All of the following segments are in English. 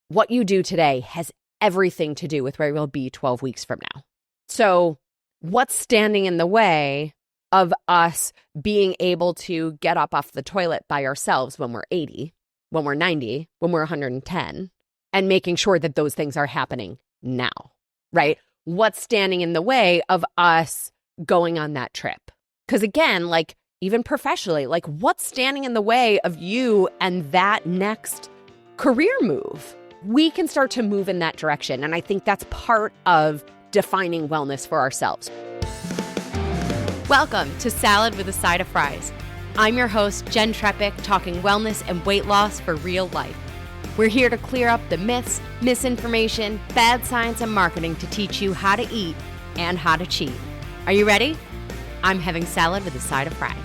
what you do today has everything to do with where you'll be 12 weeks from now. So what's standing in the way of us being able to get up off the toilet by ourselves when we're 80, when we're 90, when we're 110, and making sure that those things are happening now, right? What's standing in the way of us going on that trip? Because again, like even professionally, like what's standing in the way of you and that next career move? We can start to move in that direction. And I think that's part of defining wellness for ourselves. Welcome to Salad with a Side of Fries. I'm your host, Jenn Trepeck, talking wellness and weight loss for real life. We're here to clear up the myths, misinformation, bad science, and marketing to teach you how to eat and how to cheat. Are you ready? I'm having salad with a side of fries.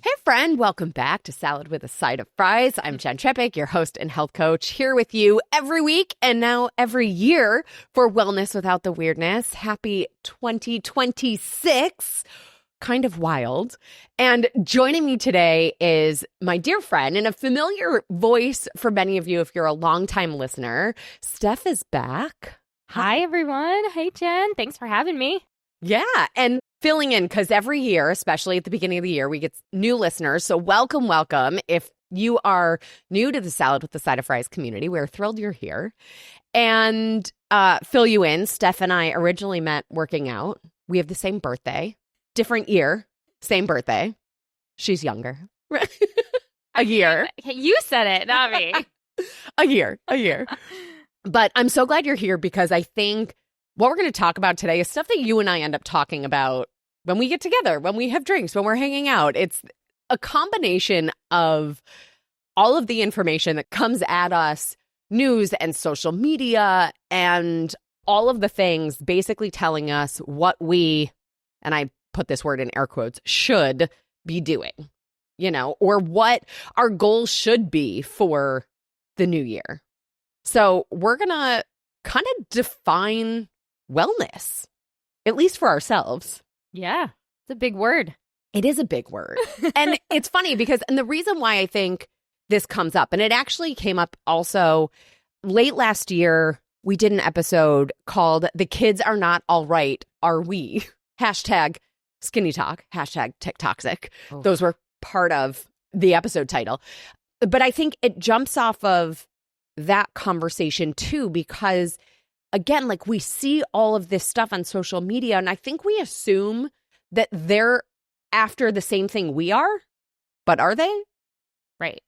Hey friend, welcome back to Salad with a Side of Fries. I'm Jenn Trepeck, your host and health coach, here with you every week and now every year for Wellness Without the Weirdness. Happy 2026. Kind of wild. And joining me today is my dear friend and a familiar voice for many of you if you're a longtime listener. Steph is back. Hi, everyone. Hey, Jen. Thanks for having me. Yeah, and filling in because every year, especially at the beginning of the year, we get new listeners. So welcome, welcome. If you are new to the Salad with the Side of Fries community, we're thrilled you're here. And fill you in, Steph and I originally met working out. We have the same birthday, different year, same birthday. She's younger. A year. You said it, not me. A year. But I'm so glad you're here because I think what we're going to talk about today is stuff that you and I end up talking about when we get together, when we have drinks, when we're hanging out. It's a combination of all of the information that comes at us, news and social media, and all of the things basically telling us what we, and I put this word in air quotes, should be doing, or what our goals should be for the new year. So we're going to kind of define wellness, at least for ourselves. Yeah, it's a big word. It is a big word. And it's funny because, and the reason why I think this comes up, and it actually came up also late last year, we did an episode called The Kids Are Not All Right, Are We? Hashtag skinny talk, hashtag TikToxic. Oh. Those were part of the episode title. But I think it jumps off of that conversation too, because again, like we see all of this stuff on social media, and I think we assume that they're after the same thing we are, but are they? Right.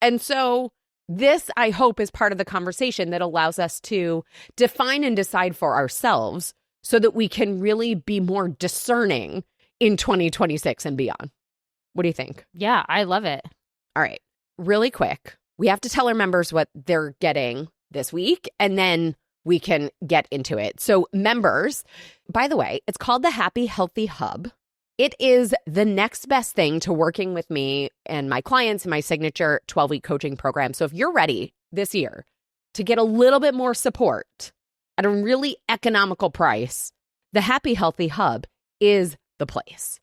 And so this, I hope, is part of the conversation that allows us to define and decide for ourselves so that we can really be more discerning in 2026 and beyond. What do you think? Yeah, I love it. All right. Really quick, we have to tell our members what they're getting this week, and then we can get into it. So members, by the way, it's called the Happy Healthy Hub. It is the next best thing to working with me and my clients in my signature 12-week coaching program. So if you're ready this year to get a little bit more support at a really economical price, the Happy Healthy Hub is the place.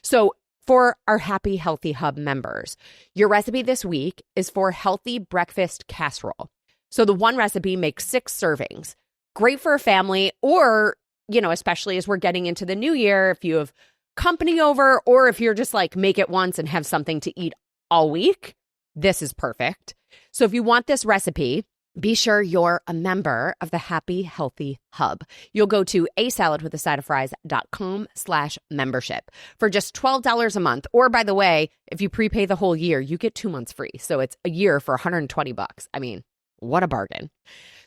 So for our Happy Healthy Hub members, your recipe this week is for healthy breakfast casserole. So the one recipe makes 6 servings. Great for a family or, especially as we're getting into the new year, if you have company over or if you're just like make it once and have something to eat all week, this is perfect. So if you want this recipe, be sure you're a member of the Happy Healthy Hub. You'll go to asaladwithasideoffries.com/membership for just $12 a month. Or by the way, if you prepay the whole year, you get 2 months free. So it's a year for $120. I mean, what a bargain.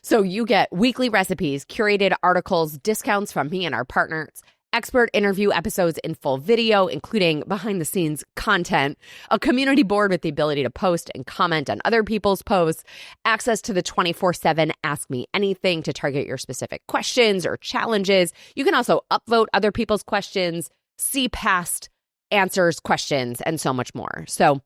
So you get weekly recipes, curated articles, discounts from me and our partners, expert interview episodes in full video, including behind-the-scenes content, a community board with the ability to post and comment on other people's posts, access to the 24/7 Ask Me Anything to target your specific questions or challenges. You can also upvote other people's questions, see past answers, questions, and so much more. So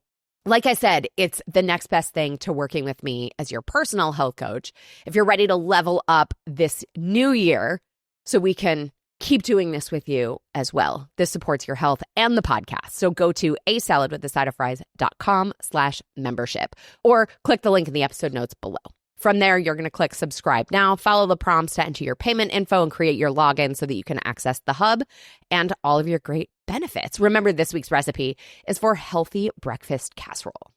like I said, it's the next best thing to working with me as your personal health coach. If you're ready to level up this new year so we can keep doing this with you as well. This supports your health and the podcast. So go to asaladwithasideofffries.com/membership or click the link in the episode notes below. From there, you're going to click subscribe now, follow the prompts to enter your payment info and create your login so that you can access the hub and all of your great benefits. Remember, this week's recipe is for healthy breakfast casserole.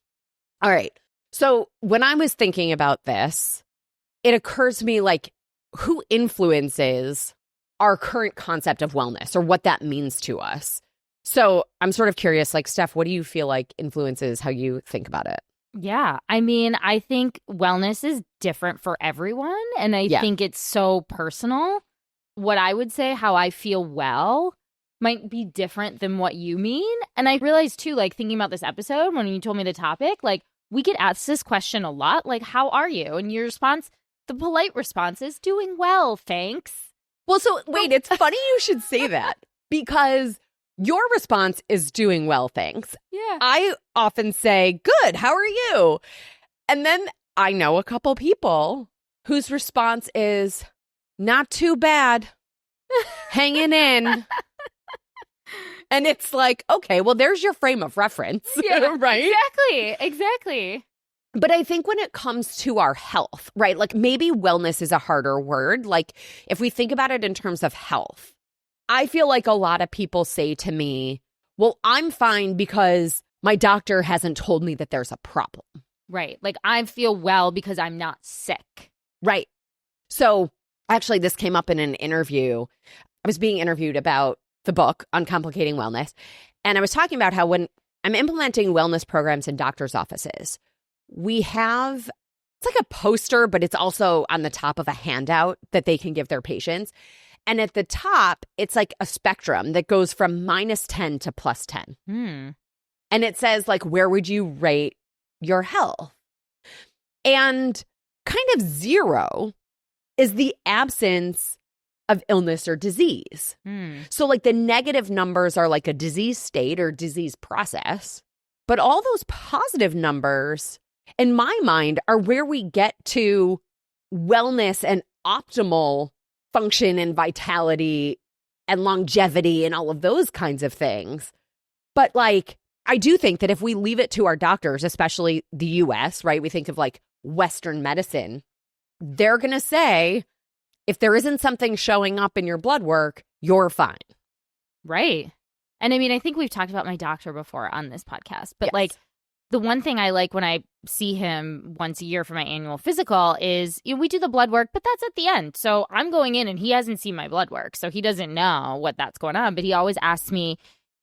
All right. So when I was thinking about this, it occurs to me like, who influences our current concept of wellness or what that means to us? So I'm sort of curious, like, Steph, what do you feel like influences how you think about it? Yeah. I mean, I think wellness is different for everyone. And I think it's so personal. What I would say, how I feel well, might be different than what you mean. And I realized too, like thinking about this episode, when you told me the topic, like we get asked this question a lot, like, how are you? And your response, the polite response is doing well, thanks. Well, so wait, it's funny you should say that because your response is doing well, thanks. Yeah. I often say, good, how are you? And then I know a couple people whose response is not too bad, hanging in. And it's like, okay, well, there's your frame of reference, right? Exactly. But I think when it comes to our health, right, like maybe wellness is a harder word. Like if we think about it in terms of health, I feel like a lot of people say to me, well, I'm fine because my doctor hasn't told me that there's a problem. Right. Like I feel well because I'm not sick. Right. So actually, this came up in an interview. I was being interviewed about the book, Uncomplicating Wellness. And I was talking about how when I'm implementing wellness programs in doctors' offices, we have, it's like a poster, but it's also on the top of a handout that they can give their patients. And at the top, it's like a spectrum that goes from -10 to +10. And it says, like, where would you rate your health? And kind of 0 is the absence of illness or disease. So, like, the negative numbers are like a disease state or disease process. But all those positive numbers, in my mind, are where we get to wellness and optimal function and vitality and longevity and all of those kinds of things. But like, I do think that if we leave it to our doctors, especially the US, right? We think of like Western medicine, they're going to say, if there isn't something showing up in your blood work, you're fine. Right. And I mean, I think we've talked about my doctor before on this podcast, but like the one thing I like when I see him once a year for my annual physical is, you know, we do the blood work, but that's at the end. So I'm going in and he hasn't seen my blood work. So he doesn't know what that's going on. But he always asks me,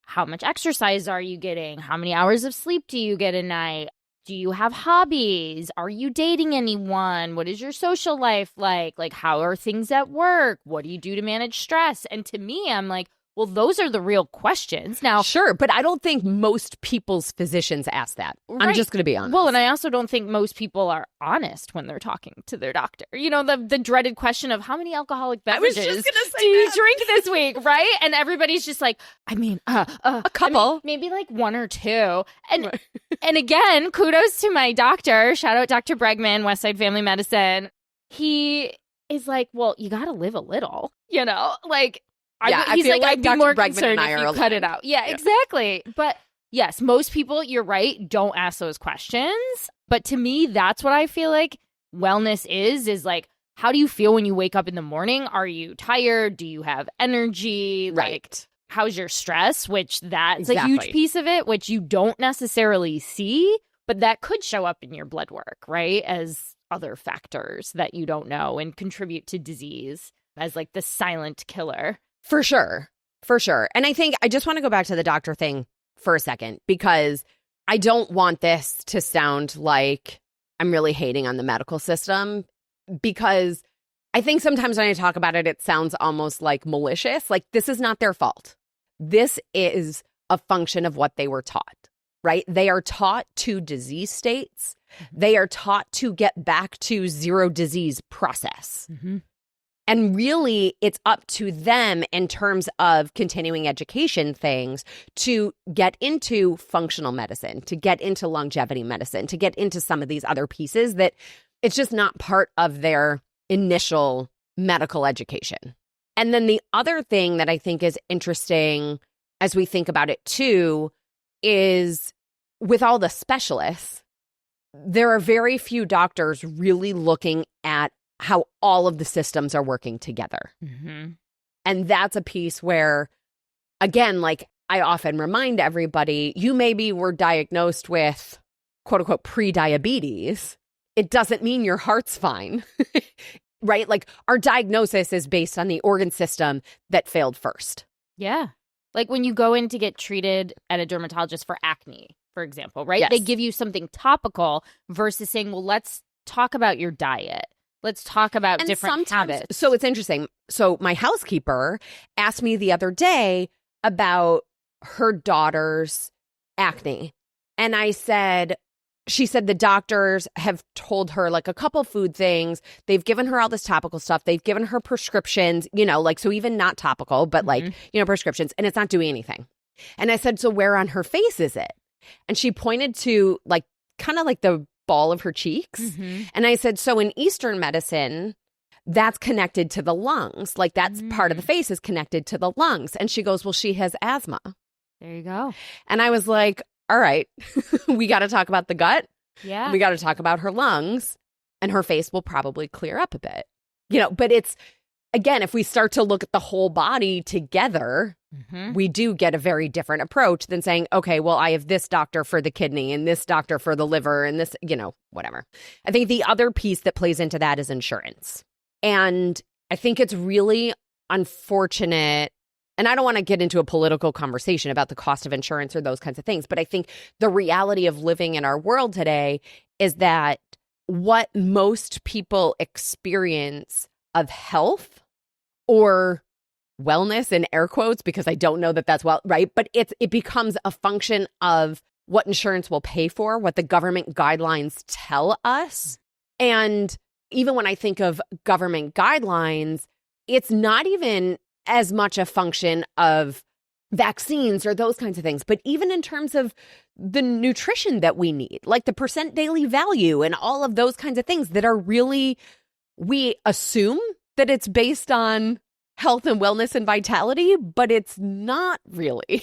how much exercise are you getting? How many hours of sleep do you get a night? Do you have hobbies? Are you dating anyone? What is your social life like? Like, how are things at work? What do you do to manage stress? And to me, I'm like, well, those are the real questions. Now, sure, but I don't think most people's physicians ask that. Right. I'm just going to be honest. Well, and I also don't think most people are honest when they're talking to their doctor. You know, the dreaded question of how many alcoholic beverages do you drink this week, right? And everybody's just like, I mean, a couple. I mean, maybe like 1 or 2. And and again, kudos to my doctor. Shout out Dr. Bregman, Westside Family Medicine. He is like, well, you got to live a little, you know, like. Yeah, he's I feel like I'd be Dr. more Bregman concerned and I if are you cut it aligned. out. Yeah, exactly. But yes, most people, you're right, don't ask those questions. But to me, that's what I feel like wellness is like, how do you feel when you wake up in the morning? Are you tired? Do you have energy? Right. Like, how's your stress? Which that's a huge piece of it, which you don't necessarily see, but that could show up in your blood work, right? As other factors that you don't know and contribute to disease as like the silent killer. For sure. For sure. And I think I just want to go back to the doctor thing for a second, because I don't want this to sound like I'm really hating on the medical system, because I think sometimes when I talk about it, it sounds almost like malicious. Like, this is not their fault. This is a function of what they were taught, right? They are taught to disease states. They are taught to get back to zero disease process. And really, it's up to them in terms of continuing education things to get into functional medicine, to get into longevity medicine, to get into some of these other pieces that it's just not part of their initial medical education. And then the other thing that I think is interesting as we think about it too is with all the specialists, there are very few doctors really looking at how all of the systems are working together. Mm-hmm. And that's a piece where, again, like I often remind everybody, you maybe were diagnosed with quote unquote pre-diabetes. It doesn't mean your heart's fine, right? Like our diagnosis is based on the organ system that failed first. Yeah. Like when you go in to get treated at a dermatologist for acne, for example, right? Yes. They give you something topical versus saying, well, let's talk about your diet. Let's talk about And different habits. So it's interesting. So my housekeeper asked me the other day about her daughter's acne. And I said, she said the doctors have told her like a couple food things. They've given her all this topical stuff. They've given her prescriptions, you know, like, so even not topical, but like, you know, prescriptions, and it's not doing anything. And I said, so where on her face is it? And she pointed to like, kind of like the ball of her cheeks. And I said, so in Eastern medicine, that's connected to the lungs. Like that's part of the face is connected to the lungs. And she goes, well, she has asthma. There you go. And I was like, all right, we got to talk about the gut. Yeah. We got to talk about her lungs, and her face will probably clear up a bit. You know, but it's, again, if we start to look at the whole body together, we do get a very different approach than saying, okay, well, I have this doctor for the kidney and this doctor for the liver and this, you know, whatever. I think the other piece that plays into that is insurance. And I think it's really unfortunate. And I don't want to get into a political conversation about the cost of insurance or those kinds of things. But I think the reality of living in our world today is that what most people experience of health or wellness in air quotes, because I don't know that that's well, right? But it becomes a function of what insurance will pay for, what the government guidelines tell us. And even when I think of government guidelines, it's not even as much a function of vaccines or those kinds of things, but even in terms of the nutrition that we need, like the percent daily value and all of those kinds of things that are really, we assume that it's based on health and wellness and vitality, but it's not really.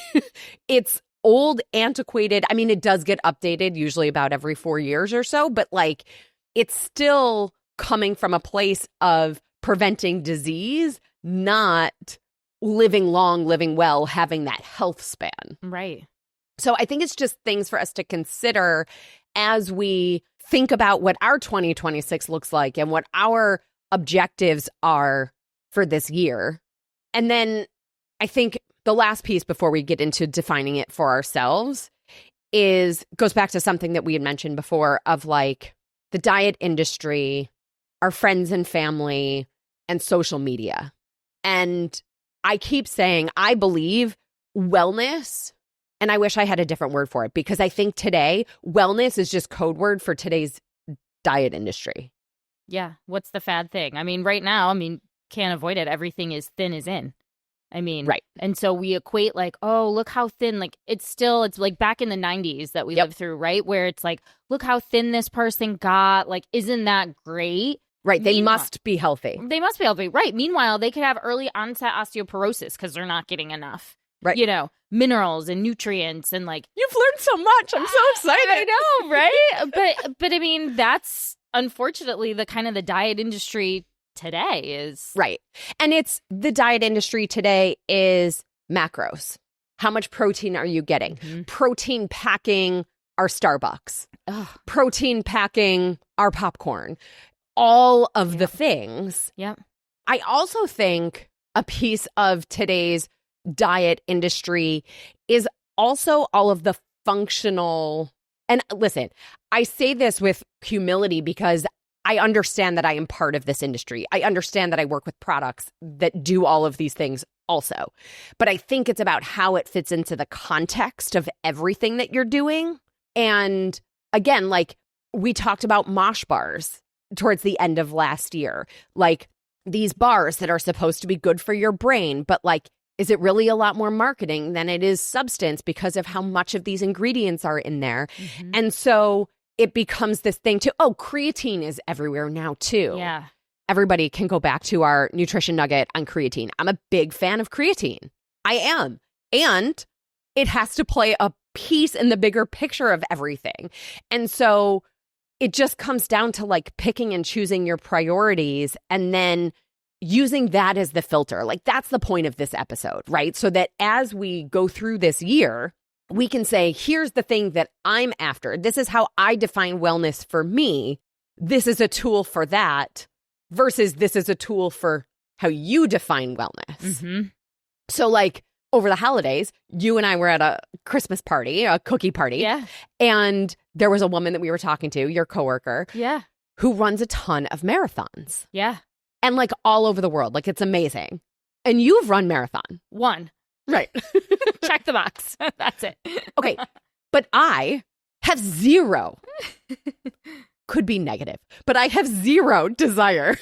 It's old, antiquated. I mean, it does get updated usually about every 4 years or so, but like it's still coming from a place of preventing disease, not living long, living well, having that health span. Right. So I think it's just things for us to consider as we think about what our 2026 looks like and what our objectives are for this year. And then I think the last piece before we get into defining it for ourselves goes back to something that we had mentioned before of like the diet industry, our friends and family, and social media. And I keep saying, I believe wellness, and I wish I had a different word for it, because I think today wellness is just code word for today's diet industry. Yeah. What's the fad thing? I mean, right now, can't avoid it. Everything is thin is in. Right. And so we equate like, oh, look how thin, like it's like back in the 90s that we lived through, right? Where it's like, look how thin this person got. Like, isn't that great? Right. They must be healthy. They must be healthy. Right. Meanwhile, they could have early onset osteoporosis because they're not getting enough, right? You know, minerals and nutrients and like. You've learned so much. I'm so excited. I know, right? But I mean, that's unfortunately the kind of the diet industry today is. Right. And it's the diet industry today is macros. How much protein are you getting? Protein packing our Starbucks. Protein packing our popcorn. All of the things. Yep. I also think a piece of today's diet industry is also all of the functional. And listen, I say this with humility because I understand that I am part of this industry. I understand that I work with products that do all of these things also. But I think it's about how it fits into the context of everything that you're doing. And again, like we talked about mosh bars towards the end of last year, like these bars that are supposed to be good for your brain, but like, is it really a lot more marketing than it is substance because of how much of these ingredients are in there? And so it becomes this thing too. Oh, creatine is everywhere now too. Yeah. Everybody can go back to our nutrition nugget on creatine. I'm a big fan of creatine. I am. And it has to play a piece in the bigger picture of everything. And so it just comes down to like picking and choosing your priorities and then using that as the filter. Like that's the point of this episode, right? So that as we go through this year, we can say, here's the thing that I'm after. This is how I define wellness for me. This is a tool for that versus this is a tool for how you define wellness. Mm-hmm. So like over the holidays, you and I were at a Christmas party, a cookie party. Yeah. And there was a woman that we were talking to, your coworker, Yeah. who runs a ton of marathons. Yeah. And like all over the world. Like it's amazing. And you've run marathon. One. Right. Check the box. That's it. Okay. But I have zero, could be negative, but I have zero desire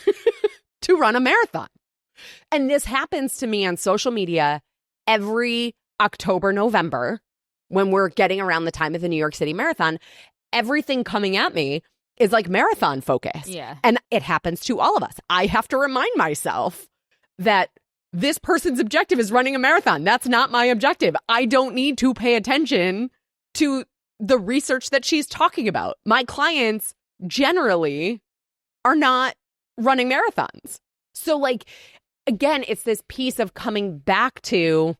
to run a marathon. And this happens to me on social media every October, November, when we're getting around the time of the New York City Marathon. Everything coming at me is like marathon focused. Yeah. And it happens to all of us. I have to remind myself that this person's objective is running a marathon. That's not my objective. I don't need to pay attention to the research that she's talking about. My clients generally are not running marathons. So like, again, it's this piece of coming back to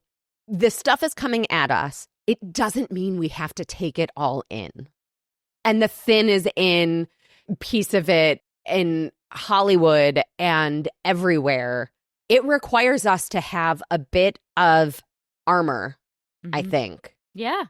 this stuff is coming at us. It doesn't mean we have to take it all in. And the thin is in piece of it in Hollywood and everywhere. It requires us to have a bit of armor, I think. Yeah.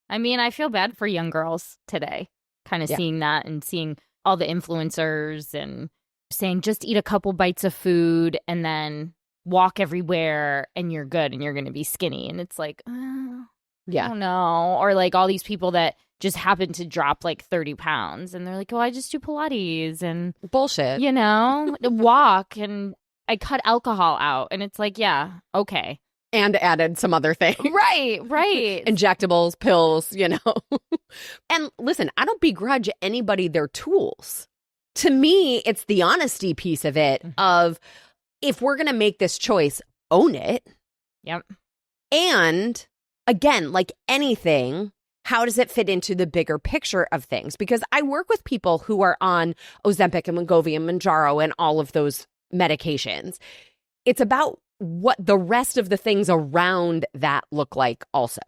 I mean, I feel bad for young girls today, kind of Yeah. seeing that and seeing all the influencers and saying just eat a couple bites of food and then walk everywhere and you're good and you're going to be skinny. And it's like, I don't know. Or like all these people that just happen to drop like 30 pounds and they're like, oh, I just do Pilates and Bullshit. you know, walk and I cut alcohol out. And it's like, yeah, okay. And added some other things. Right. Injectables, pills, you know. And listen, I don't begrudge anybody their tools. To me, it's the honesty piece of it of if we're going to make this choice, own it. Yep. And again, like anything, how does it fit into the bigger picture of things? Because I work with people who are on Ozempic and Wegovy and Mounjaro and all of those medications. It's about what the rest of the things around that look like also.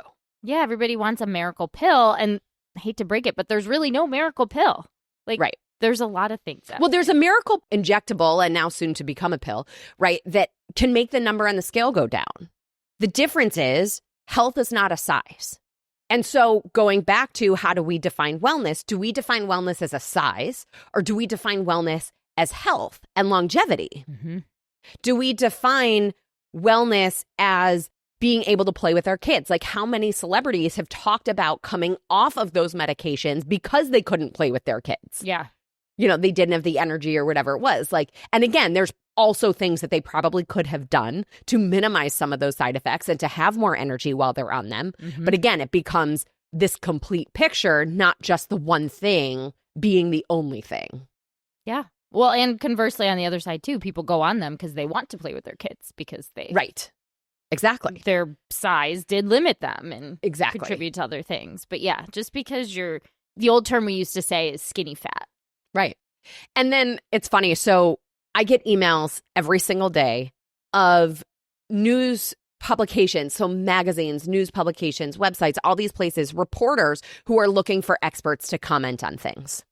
Yeah, everybody wants a miracle pill. And I hate to break it, but there's really no miracle pill. Like, Right. There's a lot of things. Well, there's a miracle injectable and now soon to become a pill, right, that can make the number on the scale go down. The difference is health is not a size. And so going back to how do we define wellness? Do we define wellness as a size or do we define wellness as health and longevity? Mm-hmm. Do we define wellness as being able to play with our kids? Like how many celebrities have talked about coming off of those medications because they couldn't play with their kids? Yeah. You know, they didn't have the energy or whatever it was. Like, and again, there's also things that they probably could have done to minimize some of those side effects and to have more energy while they're on them. Mm-hmm. But again, it becomes this complete picture, not just the one thing being the only thing. Yeah. Well, and conversely, on the other side, too, people go on them because they want to play with their kids because they Right. Exactly. their size did limit them and Exactly. contribute to other things. But yeah, just because you're the old term we used to say is skinny fat. Right. And then it's funny. So I get emails every single day of news publications, so magazines, news publications, websites, all these places, reporters who are looking for experts to comment on things.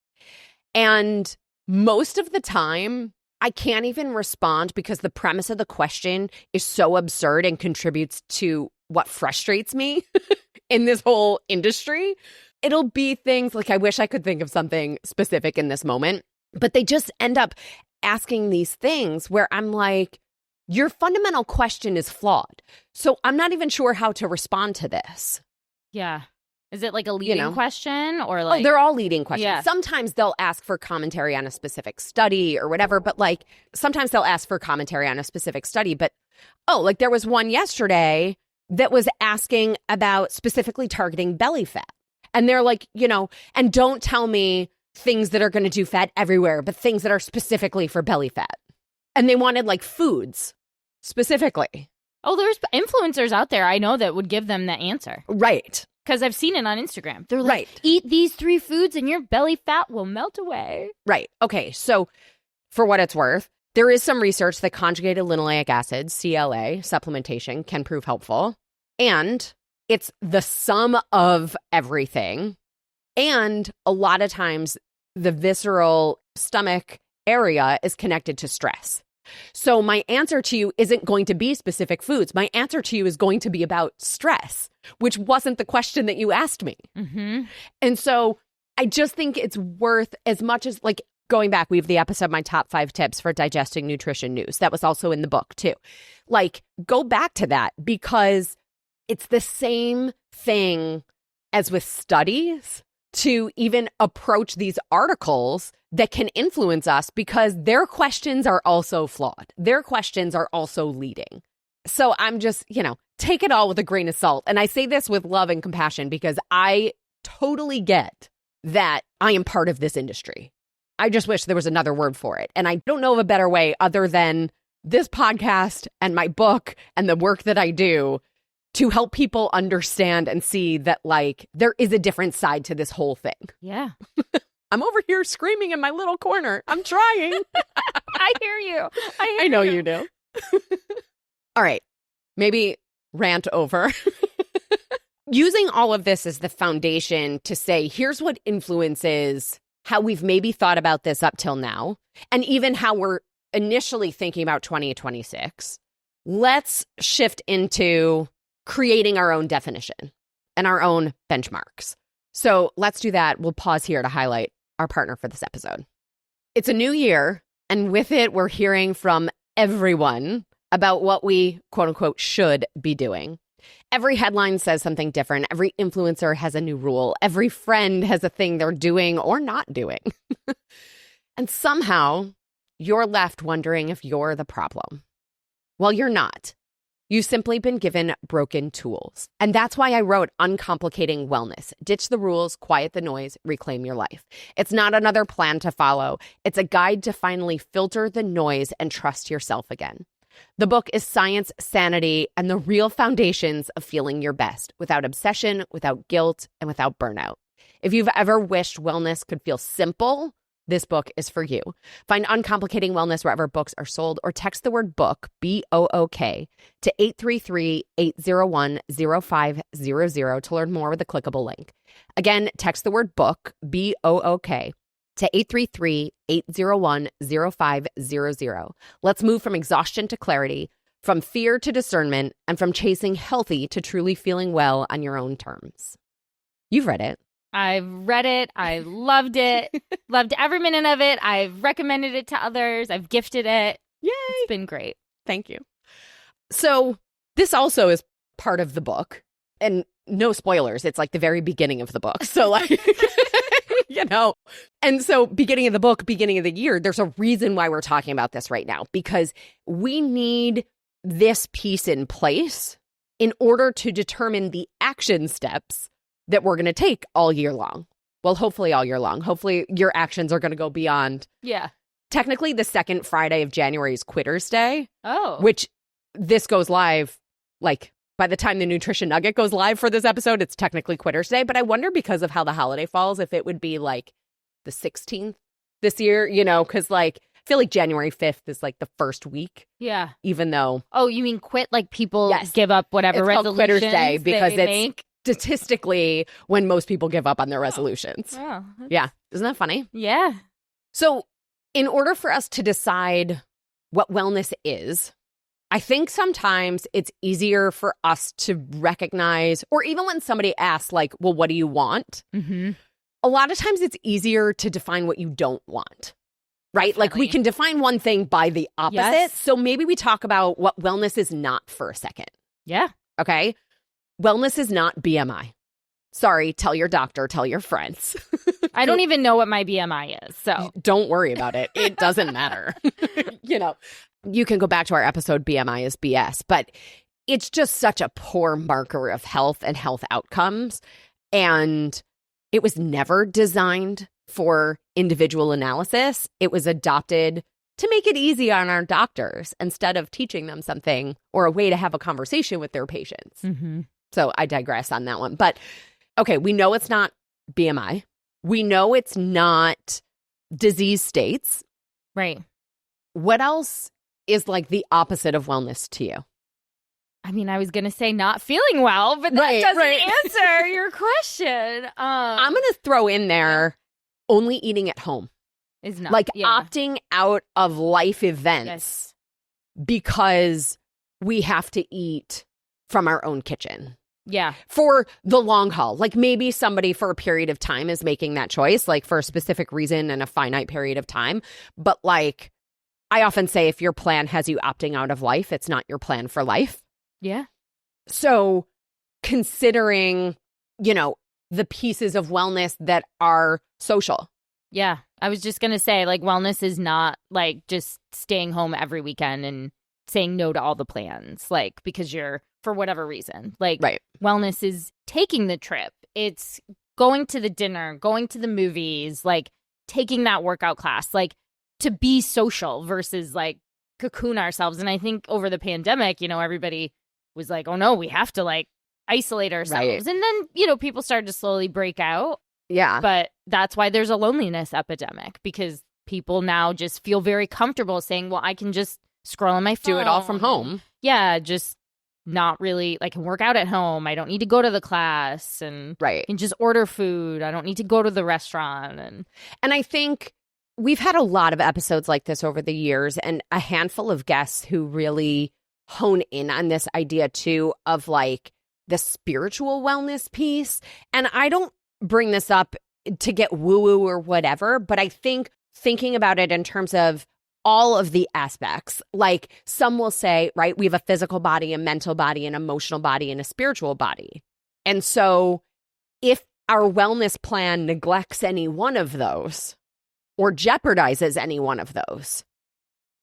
And most of the time, I can't even respond because the premise of the question is so absurd and contributes to what frustrates me in this whole industry. It'll be things like, I wish I could think of something specific in this moment, but they just end up asking these things where I'm like, your fundamental question is flawed. So I'm not even sure how to respond to this. Yeah. Is it like a leading question or like? Oh, they're all leading questions. Yeah. Sometimes they'll ask for commentary on a specific study or whatever, but like sometimes they'll ask for commentary on a specific study. But like there was one yesterday that was asking about specifically targeting belly fat. And they're like, and don't tell me things that are going to do fat everywhere, but things that are specifically for belly fat. And they wanted like foods specifically. Oh, there's influencers out there I know that would give them the answer. Right. Because I've seen it on Instagram. They're like, eat these 3 foods and your belly fat will melt away. Right. Okay. So for what it's worth, there is some research that conjugated linoleic acid, CLA, supplementation can prove helpful. And it's the sum of everything. And a lot of times the visceral stomach area is connected to stress. So my answer to you isn't going to be specific foods. My answer to you is going to be about stress, which wasn't the question that you asked me. Mm-hmm. And so I just think it's worth, as much as like going back, we have the episode, my top 5 tips for digesting nutrition news. That was also in the book too. Like, go back to that, because it's the same thing as with studies to even approach these articles that can influence us, because their questions are also flawed. Their questions are also leading. So I'm just, take it all with a grain of salt. And I say this with love and compassion, because I totally get that I am part of this industry. I just wish there was another word for it. And I don't know of a better way other than this podcast and my book and the work that I do to help people understand and see that, like, there is a different side to this whole thing. Yeah. I'm over here screaming in my little corner. I'm trying. I hear you. I know you do. All right. Maybe rant over. Using all of this as the foundation to say, here's what influences how we've maybe thought about this up till now, and even how we're initially thinking about 2026. Let's shift into creating our own definition and our own benchmarks. So let's do that. We'll pause here to highlight our partner for this episode. It's a new year, and with it, we're hearing from everyone about what we, quote unquote, should be doing. Every headline says something different. Every influencer has a new rule. Every friend has a thing they're doing or not doing. And somehow you're left wondering if you're the problem. Well, you're not. You've simply been given broken tools. And that's why I wrote Uncomplicating Wellness. Ditch the rules, quiet the noise, reclaim your life. It's not another plan to follow. It's a guide to finally filter the noise and trust yourself again. The book is science, sanity, and the real foundations of feeling your best, without obsession, without guilt, and without burnout. If you've ever wished wellness could feel simple, this book is for you. Find Uncomplicating Wellness wherever books are sold, or text the word book, B-O-O-K, to 833-801-0500 to learn more with a clickable link. Again, text the word book, B-O-O-K, to 833-801-0500. Let's move from exhaustion to clarity, from fear to discernment, and from chasing healthy to truly feeling well on your own terms. You've read it. I've read it. I loved it. Loved every minute of it. I've recommended it to others. I've gifted it. Yay. It's been great. Thank you. So this also is part of the book, and no spoilers. It's like the very beginning of the book. So like, and so beginning of the book, beginning of the year, there's a reason why we're talking about this right now, because we need this piece in place in order to determine the action steps that we're going to take all year long. Well, hopefully all year long. Hopefully your actions are going to go beyond. Yeah. Technically, the second Friday of January is Quitter's Day. Oh. Which this goes live, like, by the time the Nutrition Nugget goes live for this episode, it's technically Quitter's Day. But I wonder, because of how the holiday falls, if it would be like the 16th this year, because like, I feel like January 5th is like the first week. Yeah. Even though. Oh, you mean quit? Like people Yes. give up whatever It's resolutions called Quitter's Day because they it's make? statistically when most people give up on their resolutions. Oh, Yeah. Isn't that funny? yeah. So in order for us to decide what wellness is, I think sometimes it's easier for us to recognize, or even when somebody asks, like, well, what do you want? Mm-hmm. A lot of times it's easier to define what you don't want, right? Definitely. Like we can define one thing by the opposite. Yes. So maybe we talk about what wellness is not for a second. Yeah. Okay. Wellness is not BMI. Sorry, tell your doctor, tell your friends. I don't even know what my BMI is. So Don't worry about it. It doesn't matter. You can go back to our episode, BMI is BS, but it's just such a poor marker of health and health outcomes. And it was never designed for individual analysis. It was adopted to make it easy on our doctors instead of teaching them something or a way to have a conversation with their patients. Mm-hmm. So I digress on that one. But okay, we know it's not BMI. We know it's not disease states. Right. What else is like the opposite of wellness to you? I mean, I was going to say not feeling well, but that doesn't answer your question. I'm going to throw in there only eating at home. Is not. Like opting out of life events because we have to eat from our own kitchen. Yeah. For the long haul. Like maybe somebody for a period of time is making that choice, like for a specific reason and a finite period of time. But like I often say, if your plan has you opting out of life, it's not your plan for life. Yeah. So considering, the pieces of wellness that are social. Yeah. I was just going to say, like, wellness is not like just staying home every weekend and saying no to all the plans, like, because you're, for whatever reason. Like, wellness is taking the trip. It's going to the dinner, going to the movies, like, taking that workout class, like, to be social versus, like, cocoon ourselves. And I think over the pandemic, everybody was like, oh, no, we have to, like, isolate ourselves. Right. And then, people started to slowly break out. Yeah. But that's why there's a loneliness epidemic, because people now just feel very comfortable saying, well, I can just scroll on my phone. Do it all from home. Yeah, just not really, I can work out at home. I don't need to go to the class and can just order food. I don't need to go to the restaurant. And I think we've had a lot of episodes like this over the years, and a handful of guests who really hone in on this idea too of like the spiritual wellness piece. And I don't bring this up to get woo-woo or whatever, but I think thinking about it in terms of all of the aspects, like some will say, right, we have a physical body, a mental body, an emotional body, and a spiritual body. And so if our wellness plan neglects any one of those or jeopardizes any one of those,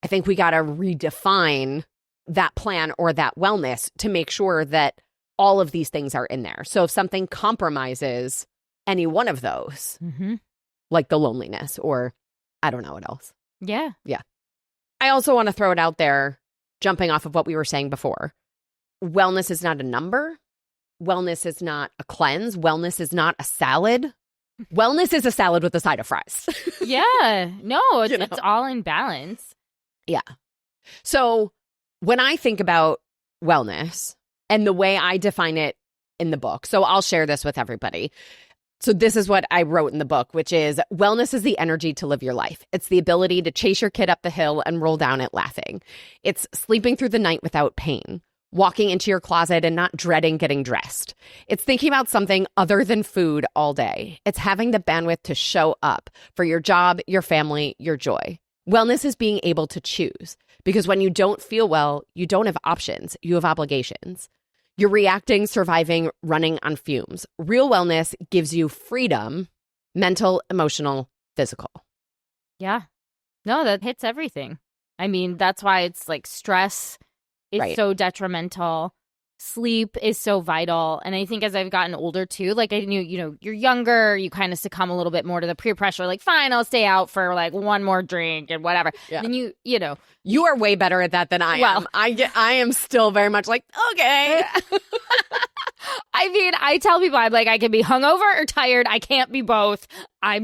I think we got to redefine that plan or that wellness to make sure that all of these things are in there. So if something compromises any one of those, like the loneliness or I don't know what else. Yeah. I also want to throw it out there, jumping off of what we were saying before. Wellness is not a number. Wellness is not a cleanse. Wellness is not a salad. Wellness is a salad with a side of fries. Yeah. No, it's all in balance. Yeah. So when I think about wellness and the way I define it in the book, so I'll share this with everybody. So this is what I wrote in the book, which is wellness is the energy to live your life. It's the ability to chase your kid up the hill and roll down it laughing. It's sleeping through the night without pain, walking into your closet and not dreading getting dressed. It's thinking about something other than food all day. It's having the bandwidth to show up for your job, your family, your joy. Wellness is being able to choose, because when you don't feel well, you don't have options, you have obligations. You're reacting, surviving, running on fumes. Real wellness gives you freedom, mental, emotional, physical. Yeah. No, that hits everything. I mean, that's why it's like stress is so detrimental. Sleep is so vital. And I think as I've gotten older too, like I knew, you're younger, you kind of succumb a little bit more to the peer pressure. Like, fine, I'll stay out for like one more drink and whatever. Yeah. Then you are way better at that than I am. I am still very much like, okay. I mean, I tell people, I'm like, I can be hungover or tired. I can't be both. I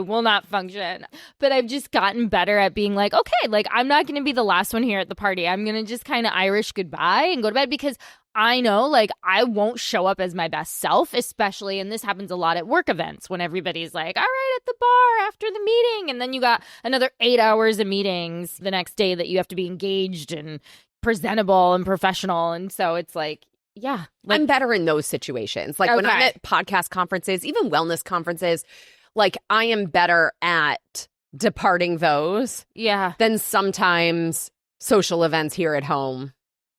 will not function. But I've just gotten better at being like, okay, like I'm not going to be the last one here at the party. I'm going to just kind of Irish goodbye and go to bed, because I know like I won't show up as my best self, especially, and this happens a lot at work events when everybody's like, all right, at the bar after the meeting. And then you got another 8 hours of meetings the next day that you have to be engaged and presentable and professional. And so it's like, yeah. I'm better in those situations. Like when I'm at podcast conferences, even wellness conferences, like I am better at departing those than sometimes social events here at home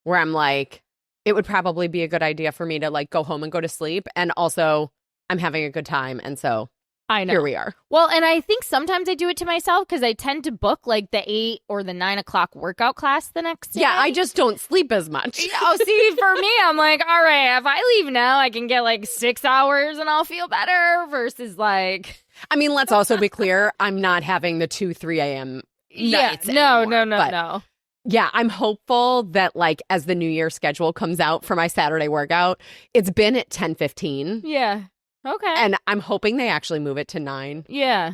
where I'm like, it would probably be a good idea for me to like go home and go to sleep. And also I'm having a good time. And so I know. Here we are. Well, and I think sometimes I do it to myself because I tend to book like the 8 or the 9 o'clock workout class the next day. Yeah, I just don't sleep as much. See, for me, I'm like, all right, if I leave now, I can get like 6 hours and I'll feel better versus like... I mean, let's also be clear. I'm not having the 2, 3 a.m. nights No. Yeah, I'm hopeful that like as the New Year schedule comes out for my Saturday workout, it's been at 10:15. Yeah. Okay. And I'm hoping they actually move it to 9. Yeah.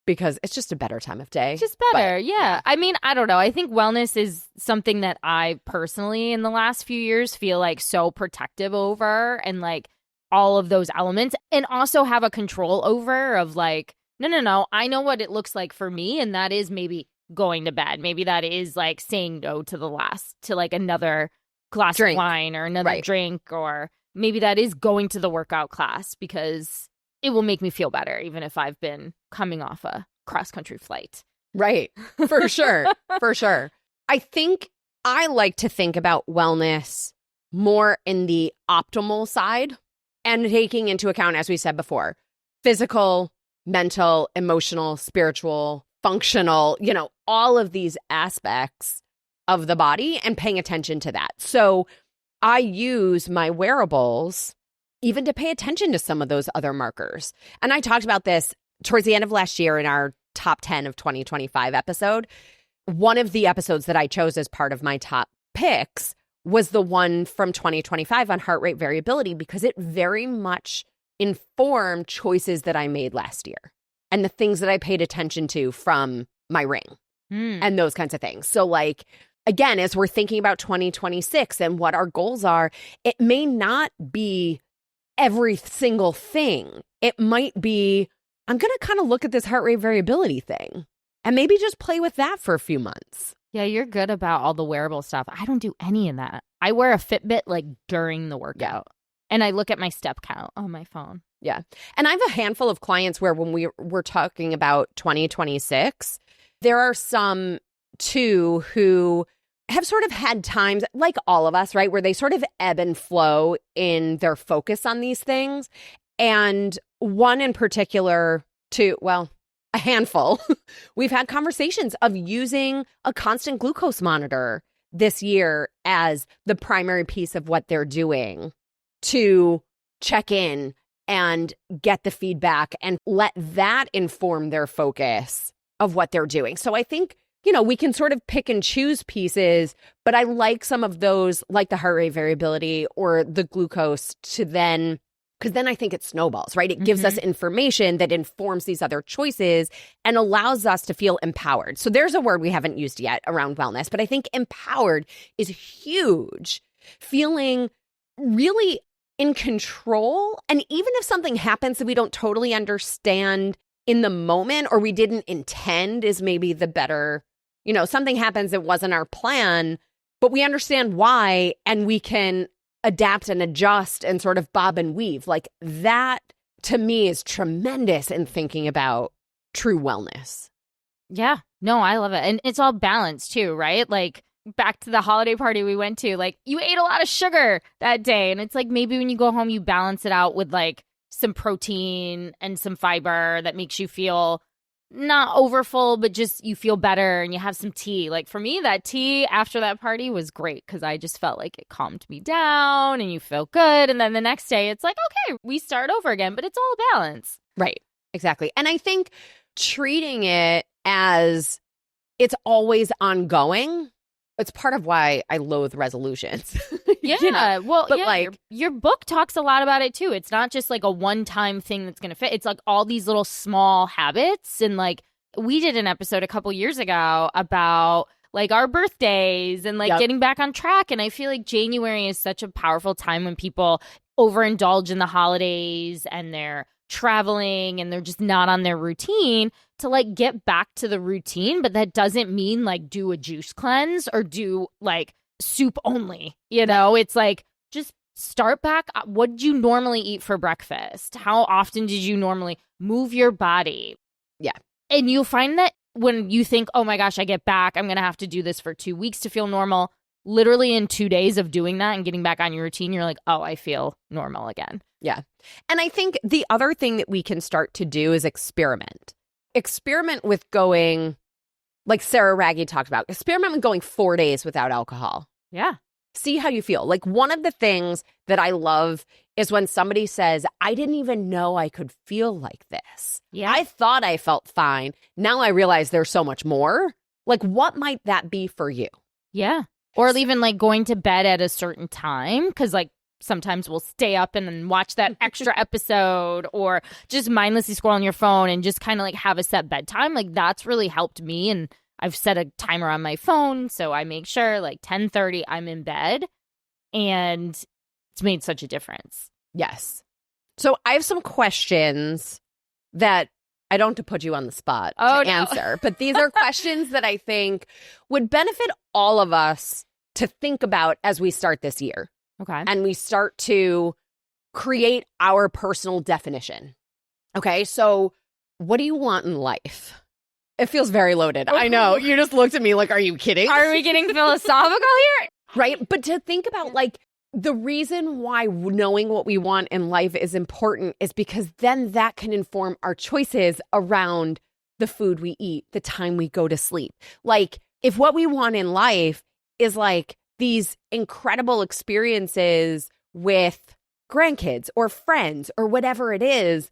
Because it's just a better time of day. Just better, yeah. I mean, I don't know. I think wellness is something that I personally, in the last few years, feel like so protective over, and like all of those elements, and also have a control over of like, no. I know what it looks like for me, and that is maybe going to bed. Maybe that is like saying no to like another glass of wine or another drink, or maybe that is going to the workout class because it will make me feel better, even if I've been coming off a cross-country flight. Right. For sure. For sure. I think I like to think about wellness more in the optimal side and taking into account, as we said before, physical, mental, emotional, spiritual, functional, all of these aspects of the body and paying attention to that. So I use my wearables even to pay attention to some of those other markers. And I talked about this towards the end of last year in our top 10 of 2025 episode. One of the episodes that I chose as part of my top picks was the one from 2025 on heart rate variability, because it very much informed choices that I made last year and the things that I paid attention to from my ring and those kinds of things. So like, again, as we're thinking about 2026 and what our goals are, it may not be every single thing. It might be, I'm going to kind of look at this heart rate variability thing and maybe just play with that for a few months. Yeah, you're good about all the wearable stuff. I don't do any of that. I wear a Fitbit like during the workout, and I look at my step count on my phone. Yeah. And I have a handful of clients where when we were talking about 2026, there are some too who have sort of had times, like all of us, right, where they sort of ebb and flow in their focus on these things. And one in particular, a handful, we've had conversations of using a constant glucose monitor this year as the primary piece of what they're doing to check in and get the feedback and let that inform their focus of what they're doing. So I think, we can sort of pick and choose pieces, but I like some of those, like the heart rate variability or the glucose, because then I think it snowballs, right? It gives us information that informs these other choices and allows us to feel empowered. So there's a word we haven't used yet around wellness, but I think empowered is huge. Feeling really in control. And even if something happens that we don't totally understand in the moment, or we didn't intend, is maybe the better, something happens that wasn't our plan, but we understand why, and we can adapt and adjust and sort of bob and weave. Like that, to me, is tremendous in thinking about true wellness. Yeah. No, I love it. And it's all balanced too, right? Like back to the holiday party we went to, like you ate a lot of sugar that day. And it's like maybe when you go home, you balance it out with like some protein and some fiber that makes you feel not overfull, but just you feel better, and you have some tea. Like for me, that tea after that party was great because I just felt like it calmed me down and you feel good. And then the next day it's like, okay, we start over again, but it's all balance. Right. Exactly. And I think treating it as it's always ongoing, it's part of why I loathe resolutions. Yeah. Well, but yeah, like your book talks a lot about it too. It's not just like a one-time thing that's going to fit. It's like all these little small habits. And like we did an episode a couple years ago about like our birthdays and like getting back on track. And I feel like January is such a powerful time when people overindulge in the holidays and they're traveling and they're just not on their routine, to like get back to the routine. But that doesn't mean like do a juice cleanse or do like soup only, it's like just start back. What did you normally eat for breakfast? How often did you normally move your body? Yeah. And you'll find that when you think, oh my gosh, I get back, I'm going to have to do this for 2 weeks to feel normal. Literally in 2 days of doing that and getting back on your routine, you're like, oh, I feel normal again. Yeah. And I think the other thing that we can start to do is experiment. Experiment with going, like Sarah Raggy talked about, experiment with going 4 days without alcohol. Yeah. See how you feel. Like one of the things that I love is when somebody says, I didn't even know I could feel like this. Yeah. I thought I felt fine. Now I realize there's so much more. Like what might that be for you? Yeah. Or even like going to bed at a certain time. Because like sometimes will stay up and then watch that extra episode, or just mindlessly scroll on your phone and just kind of like have a set bedtime. Like that's really helped me. And I've set a timer on my phone, so I make sure like 10:30 I'm in bed, and it's made such a difference. Yes. So I have some questions that I don't have to put you on the spot to answer, but these are questions that I think would benefit all of us to think about as we start this year. Okay. And we start to create our personal definition. Okay. So what do you want in life? It feels very loaded. I know. You just looked at me like, are you kidding? Are we getting philosophical here? Right. But to think about like the reason why knowing what we want in life is important is because then that can inform our choices around the food we eat, the time we go to sleep. Like if what we want in life is like these incredible experiences with grandkids or friends or whatever it is,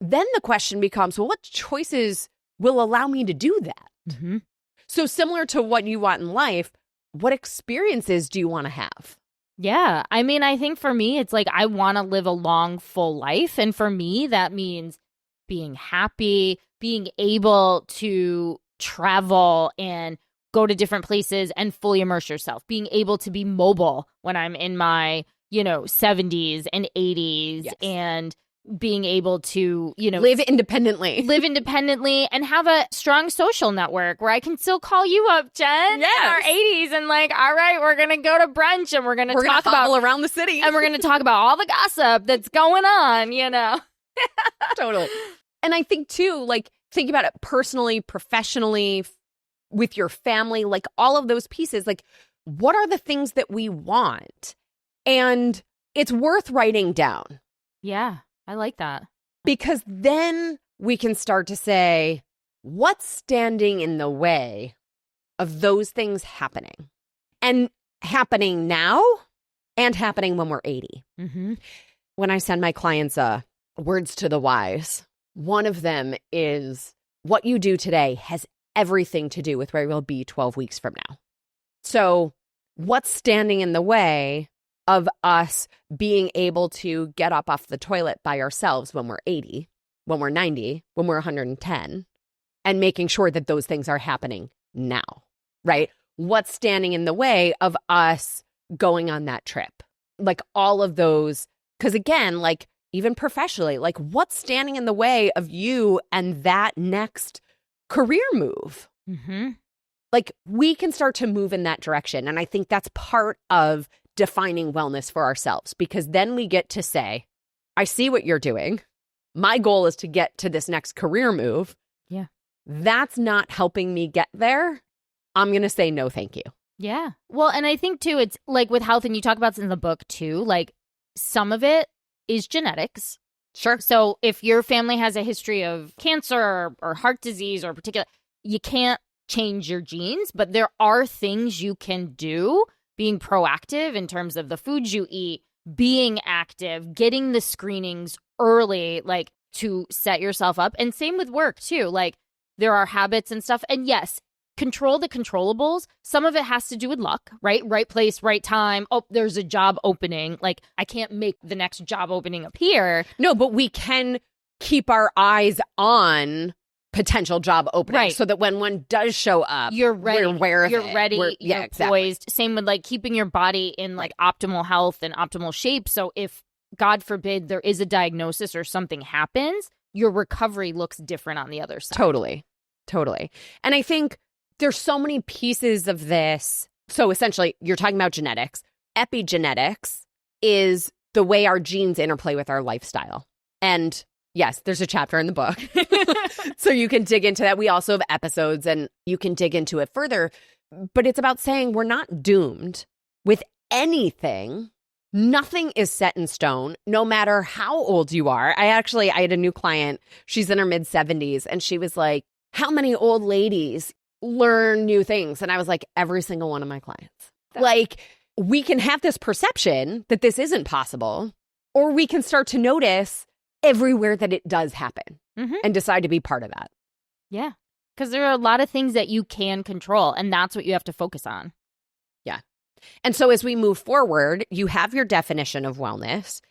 then the question becomes, well, what choices will allow me to do that? Mm-hmm. So similar to what you want in life, what experiences do you want to have? Yeah. I mean, I think for me, it's like I want to live a long, full life. And for me, that means being happy, being able to travel and go to different places and fully immerse yourself, being able to be mobile when I'm in my, 70s and 80s, yes. and being able to, live independently and have a strong social network where I can still call you up, Jen, in our 80s and like, all right, we're going to go to brunch and we're going to talk about around the city and we're going to talk about all the gossip that's going on, Totally. And I think too, like think about it personally, professionally, with your family, like all of those pieces, like what are the things that we want? And it's worth writing down. Yeah. I like that. Because then we can start to say, what's standing in the way of those things happening? And happening now and happening when we're 80. Mm-hmm. When I send my clients words to the wise, one of them is what you do today has everything to do with where we'll be 12 weeks from now. So what's standing in the way of us being able to get up off the toilet by ourselves when we're 80, when we're 90, when we're 110, and making sure that those things are happening now, right? What's standing in the way of us going on that trip? Like all of those, because again, like even professionally, like what's standing in the way of you and that next career move? Mm-hmm. Like we can start to move in that direction. And I think that's part of defining wellness for ourselves, because then we get to say, I see what you're doing. My goal is to get to this next career move. Yeah. That's not helping me get there. I'm going to say no, thank you. Yeah. Well, and I think too, it's like with health, and you talk about this in the book too, like some of it is genetics. Sure. So if your family has a history of cancer or heart disease or particular, you can't change your genes, but there are things you can do. Being proactive in terms of the foods you eat, being active, getting the screenings early, like to set yourself up. And same with work too. Like there are habits and stuff. And yes, control the controllables. Some of it has to do with luck, right? Right place, right time. Oh, there's a job opening. Like I can't make the next job opening appear. No, but we can keep our eyes on potential job openings, right, so that when one does show up, you're ready. We're aware of you're it. Ready. You're exactly. Poised. Same with like keeping your body in like optimal health and optimal shape. So if God forbid there is a diagnosis or something happens, your recovery looks different on the other side. Totally. And I think there's so many pieces of this. So essentially, you're talking about genetics. Epigenetics is the way our genes interplay with our lifestyle. And yes, there's a chapter in the book. So you can dig into that. We also have episodes and you can dig into it further. But it's about saying we're not doomed with anything. Nothing is set in stone, no matter how old you are. I had a new client. She's in her mid-70s. And she was like, how many old ladies learn new things? And I was like, every single one of my clients. Like, we can have this perception that this isn't possible, or we can start to notice everywhere that it does happen, mm-hmm, and decide to be part of that. Yeah. Because there are a lot of things that you can control, and that's what you have to focus on. Yeah. And so as we move forward, you have your definition of wellness.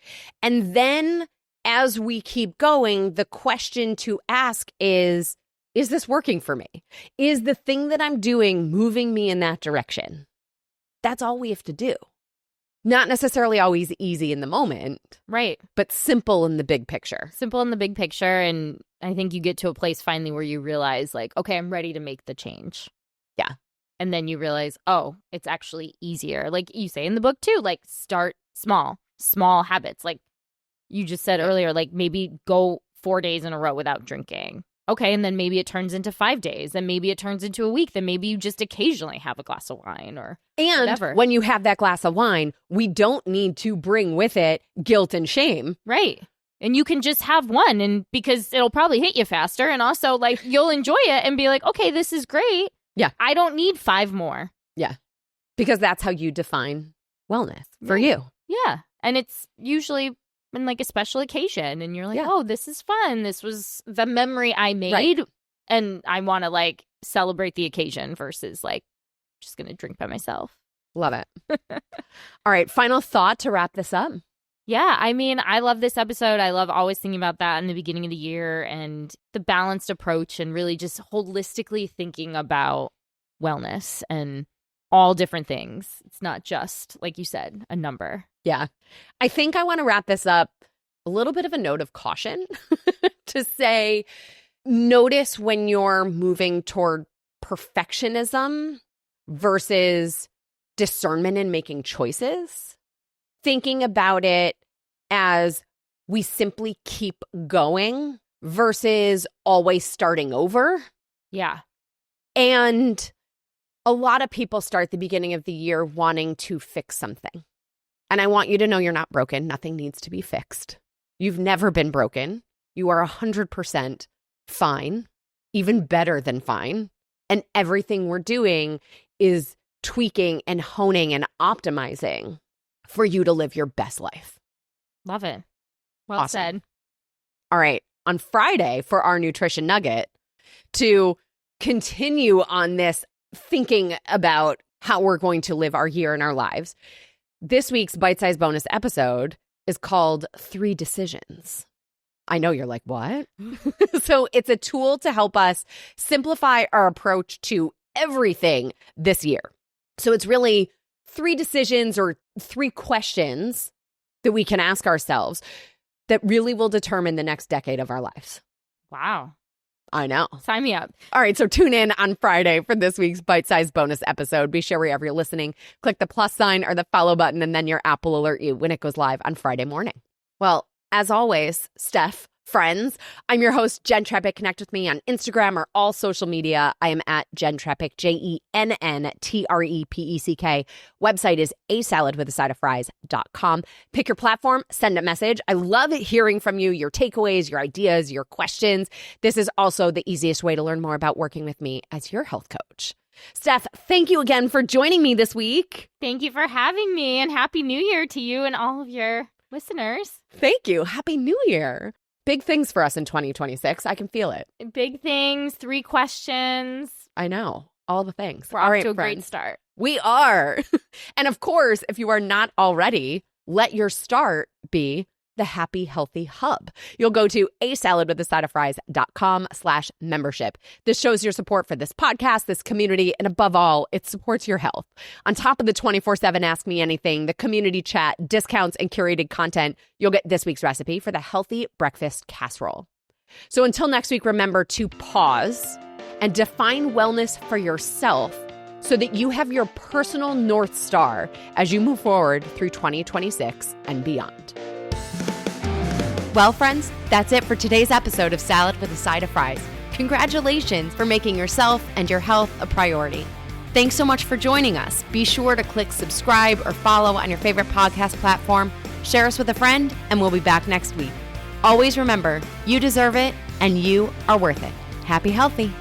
And then as we keep going, the question to ask is this working for me? Is the thing that I'm doing moving me in that direction? That's all we have to do. Not necessarily always easy in the moment. Right. But simple in the big picture. Simple in the big picture. And I think you get to a place finally where you realize like, okay, I'm ready to make the change. Yeah. And then you realize, oh, it's actually easier. Like you say in the book too, like start small habits. Like you just said earlier, like maybe go 4 days in a row without drinking. Okay, and then maybe it turns into 5 days, then maybe it turns into a week, then maybe you just occasionally have a glass of wine or whatever. When you have that glass of wine, we don't need to bring with it guilt and shame. Right. And you can just have one, and because it'll probably hit you faster, and also like you'll enjoy it and be like, okay, this is great. Yeah. I don't need 5 more. Yeah. Because that's how you define wellness for you. Yeah. And it's usually in like a special occasion, and you're like, oh, this is fun. This was the memory I made, and I want to like celebrate the occasion versus like just gonna drink by myself. Love it. All right, final thought to wrap this up. Yeah, I mean, I love this episode. I love always thinking about that in the beginning of the year and the balanced approach and really just holistically thinking about wellness and all different things. It's not just, like you said, a number. Yeah. I think I want to wrap this up a little bit of a note of caution to say, notice when you're moving toward perfectionism versus discernment in making choices. Thinking about it as we simply keep going versus always starting over. Yeah. And a lot of people start the beginning of the year wanting to fix something. And I want you to know you're not broken. Nothing needs to be fixed. You've never been broken. You are 100% fine, even better than fine. And everything we're doing is tweaking and honing and optimizing for you to live your best life. Love it. Well Awesome. said. All right. On Friday for our nutrition nugget, to continue on this thinking about how we're going to live our year and our lives, this week's bite-sized bonus episode is called 3 Decisions. I know you're like, what? So it's a tool to help us simplify our approach to everything this year. So it's really 3 decisions or 3 questions that we can ask ourselves that really will determine the next decade of our lives. Wow. I know. Sign me up. All right, so tune in on Friday for this week's bite-sized bonus episode. Be sure wherever you're listening, click the plus sign or the follow button, and then your app will alert you when it goes live on Friday morning. Well, as always, Steph, friends, I'm your host, Jenn Trepeck. Connect with me on Instagram or all social media. I am at Jenn Trepeck, JENNTREPECK. Website is asaladwithasideoffries.com. Pick your platform, send a message. I love hearing from you, your takeaways, your ideas, your questions. This is also the easiest way to learn more about working with me as your health coach. Steph, thank you again for joining me this week. Thank you for having me, and Happy New Year to you and all of your listeners. Thank you. Happy New Year. Big things for us in 2026. I can feel it. Big things, 3 questions. I know. All the things. We're all off right, to a friends. great start. We are. And of course, if you are not already, let your start be the Happy Healthy Hub. You'll go to asaladwithasideoffries.com/membership. This shows your support for this podcast, this community, and above all, it supports your health. On top of the 24/7 Ask Me Anything, the community chat, discounts, and curated content, you'll get this week's recipe for the healthy breakfast casserole. So until next week, remember to pause and define wellness for yourself so that you have your personal North Star as you move forward through 2026 and beyond. Well, friends, that's it for today's episode of Salad with a Side of Fries. Congratulations for making yourself and your health a priority. Thanks so much for joining us. Be sure to click subscribe or follow on your favorite podcast platform. Share us with a friend, and we'll be back next week. Always remember, you deserve it, and you are worth it. Happy healthy.